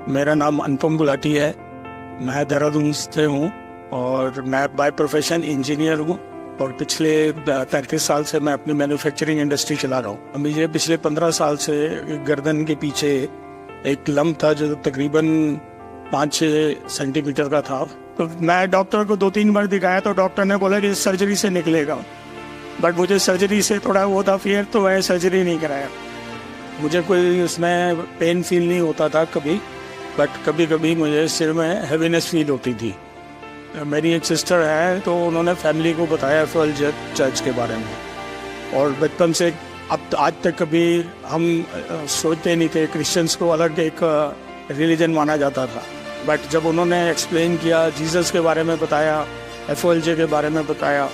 मेरा नाम अनुपम गुलाटी है। मैं देहरादून से हूँ और मैं बाय प्रोफेशन इंजीनियर हूँ और पिछले 33 साल से मैं अपनी मैन्युफैक्चरिंग इंडस्ट्री चला रहा हूँ। मुझे पिछले 15 साल से गर्दन के पीछे एक लम्ब था जो तकरीबन 5-6 सेंटीमीटर का था। तो मैं डॉक्टर को 2-3 बार दिखाया तो डॉक्टर ने बोला कि सर्जरी से निकलेगा, बट मुझे सर्जरी से थोड़ा वो था फियर, तो मैं सर्जरी नहीं कराया। मुझे कोई उसमें पेन फील नहीं होता था कभी, बट कभी कभी मुझे सिर में हैवीनेस फील होती थी। मेरी एक सिस्टर है तो उन्होंने फैमिली को बताया एफएल चर्च के बारे में, और बचपन से अब आज तक कभी हम सोचते नहीं थे। क्रिश्चियंस को अलग एक रिलीजन माना जाता था, बट जब उन्होंने एक्सप्लेन किया, जीसस के बारे में बताया, एफएलजे के बारे में बताया,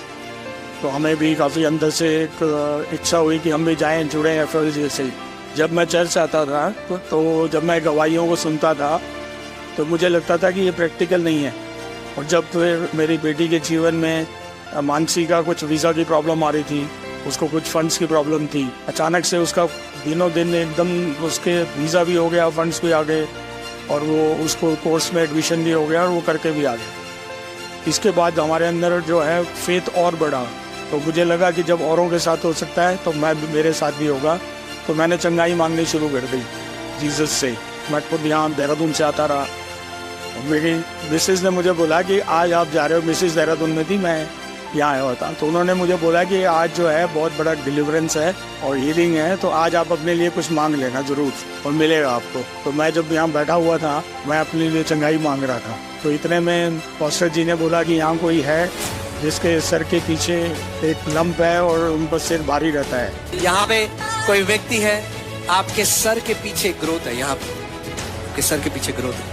तो हमें भी काफ़ी अंदर से एक इच्छा हुई कि हम भी जाएं, जुड़ें एफएलजे से। जब मैं चर्च आता था तो जब मैं गवाहियों को सुनता था तो मुझे लगता था कि ये प्रैक्टिकल नहीं है। और जब फिर मेरी बेटी के जीवन में मानसी का कुछ वीज़ा की प्रॉब्लम आ रही थी, उसको कुछ फंड्स की प्रॉब्लम थी, अचानक से उसका दिनों दिन एकदम उसके वीज़ा भी हो गया, फंड्स भी आ गए और वो उसको कोर्स में एडमिशन भी हो गया और वो करके भी आ गया। इसके बाद हमारे अंदर जो है फेथ और बढ़ा, तो मुझे लगा कि जब औरों के साथ हो सकता है तो मेरे साथ भी होगा। तो मैंने चंगाई मांगनी शुरू कर दी जीसस से। मैं खुद यहाँ देहरादून से आता रहा। मेरी मिसेज़ ने मुझे बोला कि आज आप जा रहे हो, मिसेज़ देहरादून में थी, मैं यहाँ आया हुआ था, तो उन्होंने मुझे बोला कि आज जो है बहुत बड़ा डिलीवरेंस है और हीलिंग है, तो आज आप अपने लिए कुछ मांग लेना ज़रूर और मिलेगा आपको। तो मैं जब यहाँ बैठा हुआ था, मैं अपने लिए चंगाई मांग रहा था, तो इतने में पास्टर जी ने बोला कि यहाँ कोई है जिसके सर के पीछे एक लंप है और उन पर सिर भारी रहता है। यहाँ पे कोई व्यक्ति है, आपके सर के पीछे ग्रोथ है, यहाँ पे आपके सर के पीछे ग्रोथ है,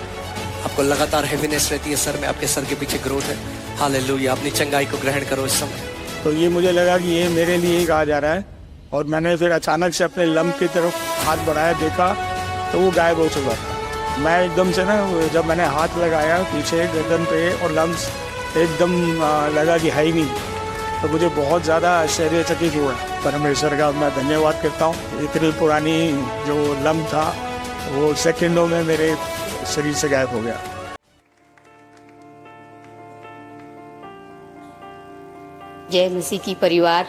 आपको लगातार हेवीनेस रहती है सर में, आपके सर के पीछे ग्रोथ है। हालेलुया, अपनी चंगाई को ग्रहण करो इस समय। तो ये मुझे लगा कि ये मेरे लिए ही कहा जा रहा है, और मैंने फिर अचानक से अपने लंप की तरफ हाथ बढ़ाया, देखा तो वो गायब हो चुका था। मैं एकदम से ना, जब मैंने हाथ लगाया पीछे गर्दन पे और लम्स एकदम लगा कि है ही नहीं, तो मुझे बहुत ज़्यादा आश्चर्यचकित हुआ। परमेश्वर का मैं धन्यवाद करता हूँ। इतनी पुरानी जो लम्ब था वो सेकंडों में मेरे शरीर से गायब हो गया। जय मसीह की परिवार,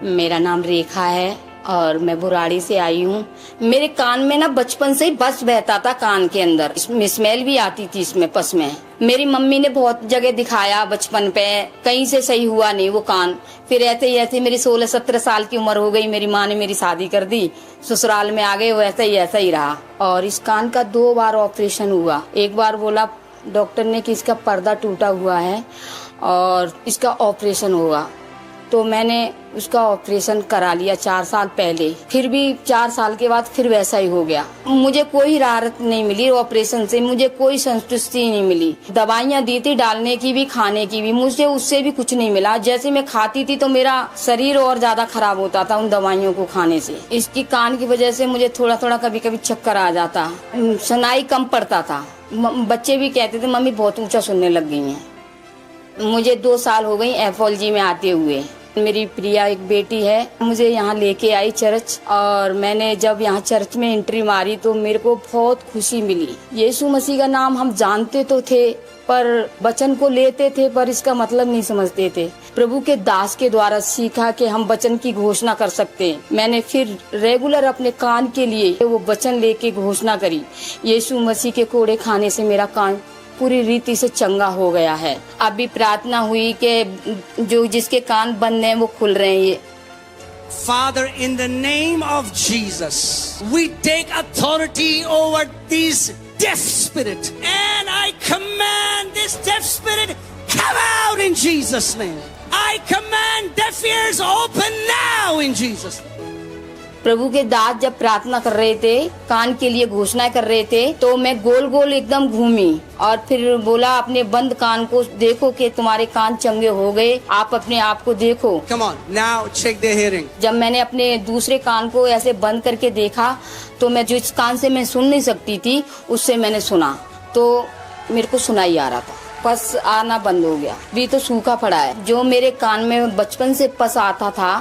मेरा नाम रेखा है और मैं बुराड़ी से आई हूँ। मेरे कान में ना बचपन से ही बस बहता था, कान के अंदर स्मेल भी आती थी इसमें, पस में। मेरी मम्मी ने बहुत जगह दिखाया बचपन पे, कहीं से सही हुआ नहीं वो कान। फिर ऐसे मेरी 16-17 साल की उम्र हो गई, मेरी माँ ने मेरी शादी कर दी, ससुराल में आ गए, वो ऐसा ही रहा। और इस कान का 2 बार ऑपरेशन हुआ। एक बार बोला डॉक्टर ने कि इसका पर्दा टूटा हुआ है और इसका ऑपरेशन होगा, तो मैंने उसका ऑपरेशन करा लिया 4 साल पहले। फिर भी 4 साल के बाद फिर वैसा ही हो गया। मुझे कोई राहत नहीं मिली ऑपरेशन से, मुझे कोई संतुष्टि नहीं मिली। दवाइयाँ दी थी डालने की भी, खाने की भी, मुझे उससे भी कुछ नहीं मिला। जैसे मैं खाती थी तो मेरा शरीर और ज्यादा खराब होता था उन दवाइयों को खाने से। इसकी कान की वजह से मुझे थोड़ा थोड़ा कभी कभी चक्कर आ जाता, सुनाई कम पड़ता था। बच्चे भी कहते थे मम्मी बहुत ऊंचा सुनने लग गई है। मुझे 2 साल हो गई एफएलजी में आते हुए। मेरी प्रिया एक बेटी है, मुझे यहाँ लेके आई चर्च, और मैंने जब यहाँ चर्च में एंट्री मारी तो मेरे को बहुत खुशी मिली। यीशु मसीह का नाम हम जानते तो थे, पर वचन को लेते थे पर इसका मतलब नहीं समझते थे। प्रभु के दास के द्वारा सीखा कि हम वचन की घोषणा कर सकते हैं। मैंने फिर रेगुलर अपने कान के लिए वो वचन लेके घोषणा करी। यीशु मसीह के कोड़े खाने से मेरा कान पूरी रीति से चंगा हो गया है। अभी प्रार्थना हुई कि जो जिसके कान बंद हैं वो खुल रहे हैं। ये Father, in the name of Jesus, we take authority over these deaf spirit, and I command this deaf spirit come out in Jesus' name. I command deaf ears open now in Jesus' name. प्रभु के दास जब प्रार्थना कर रहे थे, कान के लिए घोषणा कर रहे थे, तो मैं गोल गोल एकदम घूमी और फिर बोला अपने बंद कान को देखो कि तुम्हारे कान चंगे हो गए, आप अपने आप को देखो। Come on, now check their hearing. जब मैंने अपने दूसरे कान को ऐसे बंद करके देखा तो मैं जिस कान से मैं सुन नहीं सकती थी उससे मैंने सुना, तो मेरे को सुनाई आ रहा था। पस आना बंद हो गया, भी तो सूखा पड़ा है। जो मेरे कान में बचपन से पस आता था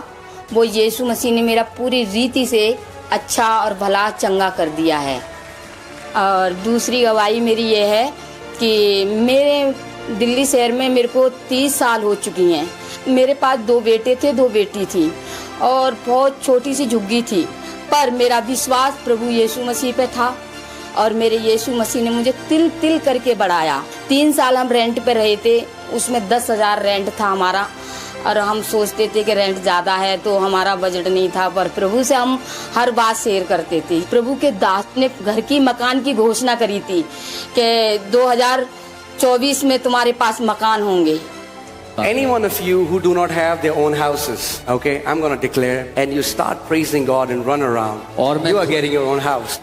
वो यीशु मसीह ने मेरा पूरी रीति से अच्छा और भला चंगा कर दिया है। और दूसरी गवाही मेरी ये है कि मेरे दिल्ली शहर में मेरे को 30 साल हो चुकी हैं। मेरे पास 2 बेटे थे, 2 बेटी थी और बहुत छोटी सी झुग्गी थी, पर मेरा विश्वास प्रभु यीशु मसीह पे था और मेरे यीशु मसीह ने मुझे तिल तिल करके बढ़ाया। 3 साल हम रेंट पे रहे थे, उसमें 10,000 रेंट था हमारा और हम सोचते थे कि रेंट ज़्यादा है तो हमारा बजट नहीं था, पर प्रभु से हम हर बात शेयर करते थे। प्रभु के दास ने घर की मकान की घोषणा करी थी कि 2024 में तुम्हारे पास मकान होंगे। Any one of you who do not have their own houses, okay, I'm going to declare, and you start praising God and run around, you are getting your own house.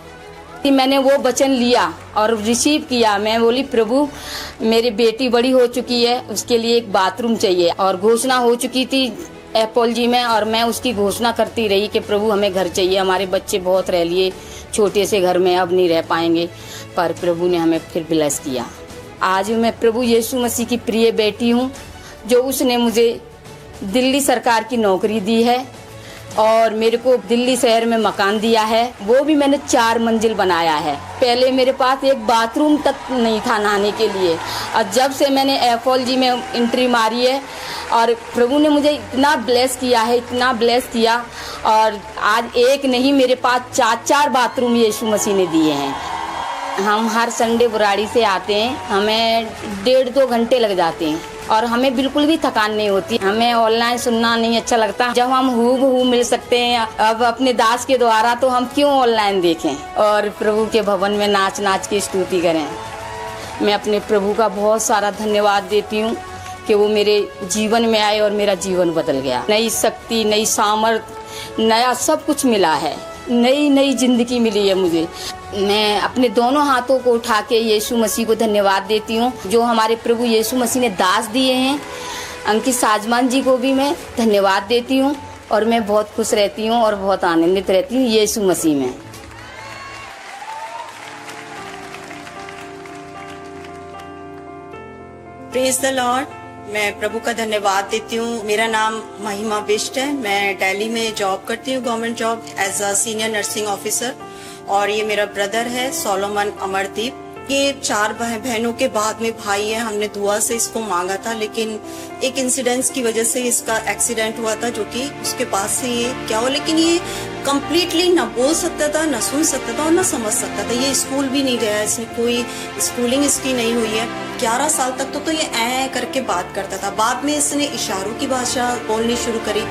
कि मैंने वो वचन लिया और रिसीव किया। मैं बोली प्रभु मेरी बेटी बड़ी हो चुकी है, उसके लिए एक बाथरूम चाहिए और घोषणा हो चुकी थी एप्पल जी में और मैं उसकी घोषणा करती रही कि प्रभु हमें घर चाहिए, हमारे बच्चे बहुत रह लिए छोटे से घर में, अब नहीं रह पाएंगे, पर प्रभु ने हमें फिर ब्लेस किया। आज मैं प्रभु यीशु मसीह की प्रिय बेटी हूँ, जो उसने मुझे दिल्ली सरकार की नौकरी दी है और मेरे को दिल्ली शहर में मकान दिया है, वो भी मैंने 4 मंजिल बनाया है। पहले मेरे पास एक बाथरूम तक नहीं था नहाने के लिए और जब से मैंने एफओल जी में एंट्री मारी है और प्रभु ने मुझे इतना ब्लेस किया है, इतना ब्लेस किया, और आज एक नहीं मेरे पास 4 बाथरूम यीशु मसीह ने दिए हैं। हम हर संडे बुराड़ी से आते हैं, हमें 1.5-2 घंटे लग जाते हैं और हमें बिल्कुल भी थकान नहीं होती। हमें ऑनलाइन सुनना नहीं अच्छा लगता, जब हम हूबहू मिल सकते हैं अब अपने दास के द्वारा, तो हम क्यों ऑनलाइन देखें और प्रभु के भवन में नाच नाच के स्तुति करें। मैं अपने प्रभु का बहुत सारा धन्यवाद देती हूँ कि वो मेरे जीवन में आए और मेरा जीवन बदल गया। नई शक्ति, नई सामर्थ, नया सब कुछ मिला है, नई जिंदगी मिली है मुझे। मैं अपने दोनों हाथों को उठा के यीशु मसीह को धन्यवाद देती हूँ, जो हमारे प्रभु यीशु मसीह ने दास दिए हैं। अंकित साजमान जी को भी मैं धन्यवाद देती हूँ और मैं बहुत खुश रहती हूँ और बहुत आनंदित रहती हूँ यीशु मसीह में। Praise the Lord. मैं प्रभु का धन्यवाद देती हूँ। मेरा नाम महिमा बिष्ट है, मैं दिल्ली में जॉब करती हूँ, government job as a senior nursing officer, और ये मेरा ब्रदर है सोलोमन अमरदीप। ये 4 बहनों के बाद में भाई है। हमने दुआ से इसको मांगा था, लेकिन एक इंसिडेंस की वजह से इसका एक्सीडेंट हुआ था, जो कि उसके पास से ये क्या हुआ, लेकिन ये कम्प्लीटली ना बोल सकता था, ना सुन सकता था और ना समझ सकता था। ये स्कूल भी नहीं गया, इसने कोई स्कूलिंग इसकी नहीं हुई है। 11 साल तक तो ये ऐ करके बात करता था। बाद में इसने इशारों की भाषा बोलनी शुरू करी,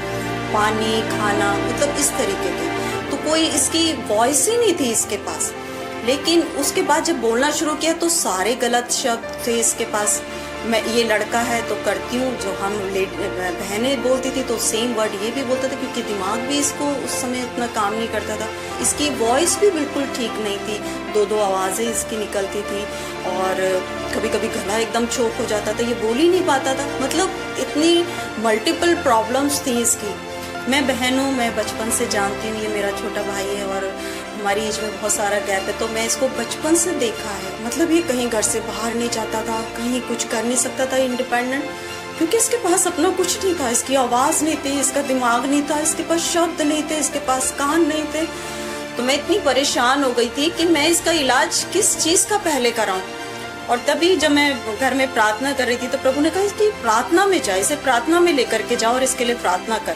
पानी, खाना, मतलब इस तरीके की। तो कोई इसकी वॉइस ही नहीं थी इसके पास। लेकिन उसके बाद जब बोलना शुरू किया तो सारे गलत शब्द थे इसके पास। मैं ये लड़का है तो करती हूँ, जो हम बहनें बोलती थी तो सेम वर्ड ये भी बोलता था, क्योंकि दिमाग भी इसको उस समय इतना काम नहीं करता था। इसकी वॉइस भी बिल्कुल ठीक नहीं थी, 2-2 आवाज़ें इसकी निकलती थी और कभी कभी गला एकदम चोक हो जाता था, ये बोल ही नहीं पाता था। मतलब इतनी मल्टीपल प्रॉब्लम्स थी इसकी। मैं बहन हूँ, मैं बचपन से जानती हूँ, ये मेरा छोटा भाई है और हमारी एज में बहुत सारा गैप है, तो मैं इसको बचपन से देखा है। मतलब ये कहीं घर से बाहर नहीं जाता था, कहीं कुछ कर नहीं सकता था इंडिपेंडेंट, क्योंकि इसके पास अपना कुछ नहीं था। इसकी आवाज़ नहीं थी, इसका दिमाग नहीं था, इसके पास शब्द नहीं थे, इसके पास कान नहीं थे। तो मैं इतनी परेशान हो गई थी कि मैं इसका इलाज किस चीज़ का पहले कराऊँ। और तभी जब मैं घर में प्रार्थना कर रही थी तो प्रभु ने कहा इसकी प्रार्थना में जा, इसे प्रार्थना में लेकर के जाओ और इसके लिए प्रार्थना कर।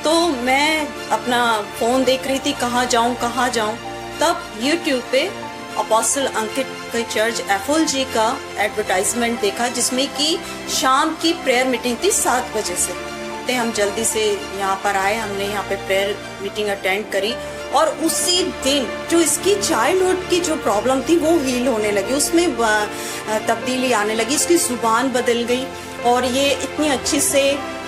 तो मैं अपना फ़ोन देख रही थी, कहाँ जाऊँ। तब YouTube पे अपोस्टल अंकित के चर्च एफओल जी का एडवर्टाइजमेंट देखा, जिसमें कि शाम की प्रेयर मीटिंग थी 7 बजे से। तो हम जल्दी से यहाँ पर आए, हमने यहाँ पे प्रेयर मीटिंग अटेंड करी और उसी दिन जो इसकी चाइल्डहुड की जो प्रॉब्लम थी वो हील होने लगी, उसमें तब्दीली आने लगी, इसकी जुबान बदल गई और ये इतनी अच्छी से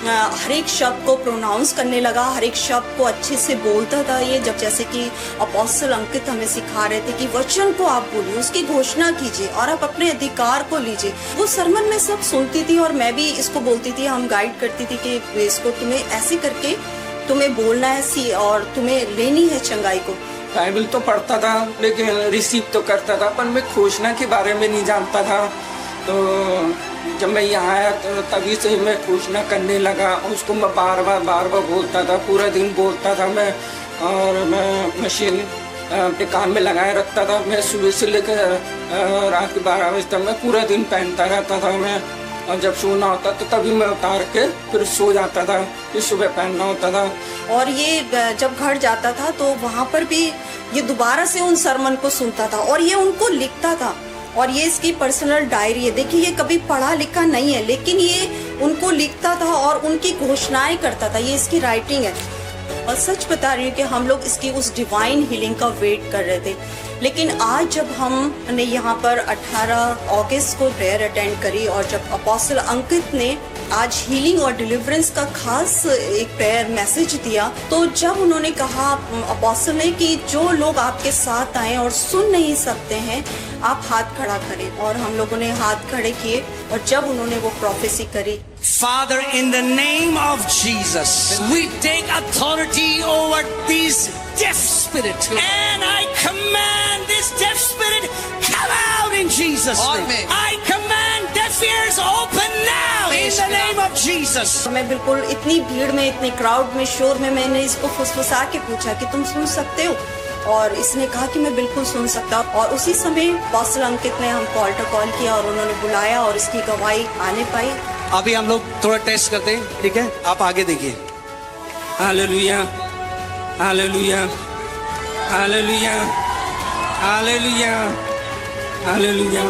हर एक शब्द को प्रोनाउंस करने लगा, हर एक शब्द को अच्छे से बोलता था। ये जब जैसे कि अपोस्टल अंकित हमें सिखा रहे थे कि वचन को आप बोलिए, उसकी घोषणा कीजिए और आप अपने अधिकार को लीजिए। वो सरमन में सब सुनती थी और मैं भी इसको बोलती थी, हम गाइड करती थी कि इसको तुम्हें ऐसे करके तुम्हें बोलना है और तुम्हें लेनी है चंगाई को। बाइबल तो पढ़ता था लेकिन रिसीव तो करता था, पर मैं घोषणा के बारे में नहीं जानता था। तो जब मैं यहाँ आया तो तभी से मैं घोषणा करने लगा। उसको मैं बार बार बोलता था, पूरा दिन बोलता था मैं। और मैं मशीन अपने कान में लगाए रखता था। मैं सुबह से लेकर रात के 12 बजे तक मैं पूरा दिन पहनता रहता था मैं, और जब सोना होता तो तभी मैं उतार के फिर सो जाता था, फिर सुबह पहनना होता था। और ये जब घर जाता था तो वहाँ पर भी ये दोबारा से उन सरमन को सुनता था और ये उनको लिखता था। और ये इसकी पर्सनल डायरी है। देखिए ये कभी पढ़ा लिखा नहीं है, लेकिन ये उनको लिखता था और उनकी घोषणाएं करता था। ये इसकी राइटिंग है। और सच बता रही हूँ कि हम लोग इसकी उस डिवाइन हीलिंग का वेट कर रहे थे। लेकिन आज जब हमने यहाँ पर 18 अगस्त को प्रेयर अटेंड करी और जब अपोस्टल अंकित ने आज हीलिंग और डिलीवरेंस का खास एक प्रेयर मैसेज दिया, तो जब उन्होंने कहा अपोस्टल ने कि जो लोग आपके साथ आए और सुन नहीं सकते हैं, आप हाथ खड़ा करें। और हम लोगों ने हाथ खड़े किए और जब उन्होंने वो प्रोफेसी करी, Father, in the name of Jesus, we take authority over this deaf spirit, and I command this deaf spirit, come out in Jesus' name. I command deaf ears open now in the name of Jesus. मैं बिल्कुल इतनी भीड़ में, इतने crowd में, शोर में, मैंने इसको फुसफुसा के पूछा कि तुम सुन सकते हो, और इसने कहा कि मैं बिल्कुल सुन सकता हूँ। और उसी समय अपोस्टल अंकित ने हम कॉल किया और उन्होंने बुलाया और इसकी गवाही आने पाई। अभी हम लोग थोड़ा टेस्ट करते हैं, ठीक है? आप आगे देखिए। Hallelujah, hallelujah, hallelujah, hallelujah, hallelujah.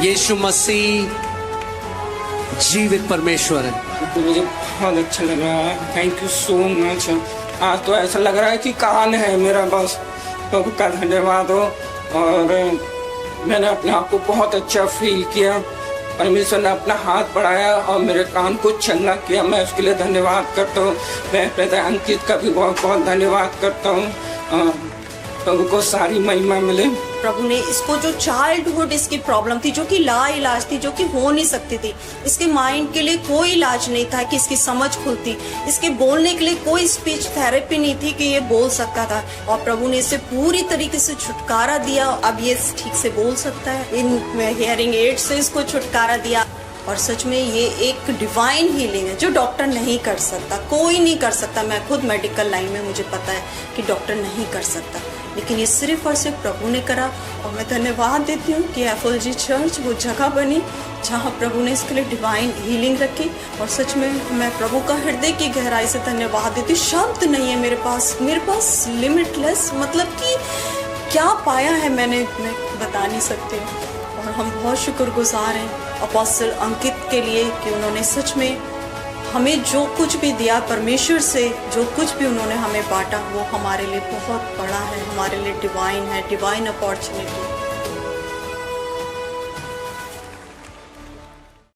Yeshu Masih जीवित परमेश्वर है। तो मुझे बहुत अच्छा लग रहा है। Thank you so much. आज तो ऐसा लग रहा है कि कान है मेरा, बस प्रभु का धन्यवाद हो। और मैंने अपने आप को बहुत अच्छा फील किया। परमेश्वर ने अपना हाथ बढ़ाया और मेरे कान को चंगा किया। मैं उसके लिए धन्यवाद करता हूँ। मैं ब्रदर अंकित का भी बहुत बहुत धन्यवाद करता हूँ। प्रभु को सारी महिमा मिले। प्रभु ने इसको जो चाइल्डहुड इसकी प्रॉब्लम थी, जो कि ला इलाज थी, जो कि हो नहीं सकती थी, इसके माइंड के लिए कोई इलाज नहीं था कि इसकी समझ खुलती, इसके बोलने के लिए कोई स्पीच थेरेपी नहीं थी कि ये बोल सकता था, और प्रभु ने इसे पूरी तरीके से छुटकारा दिया। अब ये ठीक से बोल सकता है। इन हियरिंग एड से इसको छुटकारा दिया। और सच में ये एक डिवाइन हीलिंग है जो डॉक्टर नहीं कर सकता, कोई नहीं कर सकता। मैं खुद मेडिकल लाइन में, मुझे पता है कि डॉक्टर नहीं कर सकता, लेकिन ये सिर्फ और सिर्फ प्रभु ने करा। और मैं धन्यवाद देती हूँ कि FLG चर्च वो जगह बनी जहाँ प्रभु ने इसके लिए डिवाइन हीलिंग रखी। और सच में मैं प्रभु का हृदय की गहराई से धन्यवाद देती हूँ। शब्द नहीं है मेरे पास लिमिटलेस, मतलब कि क्या पाया है मैं बता नहीं सकती। और हम बहुत शुक्रगुजार हैं अपोस्टल अंकित के लिए कि उन्होंने सच में हमें जो कुछ भी दिया, परमेश्वर से जो कुछ भी उन्होंने हमें बांटा, वो हमारे लिए बहुत बड़ा है, हमारे लिए डिवाइन है, डिवाइन अपॉर्चुनिटी।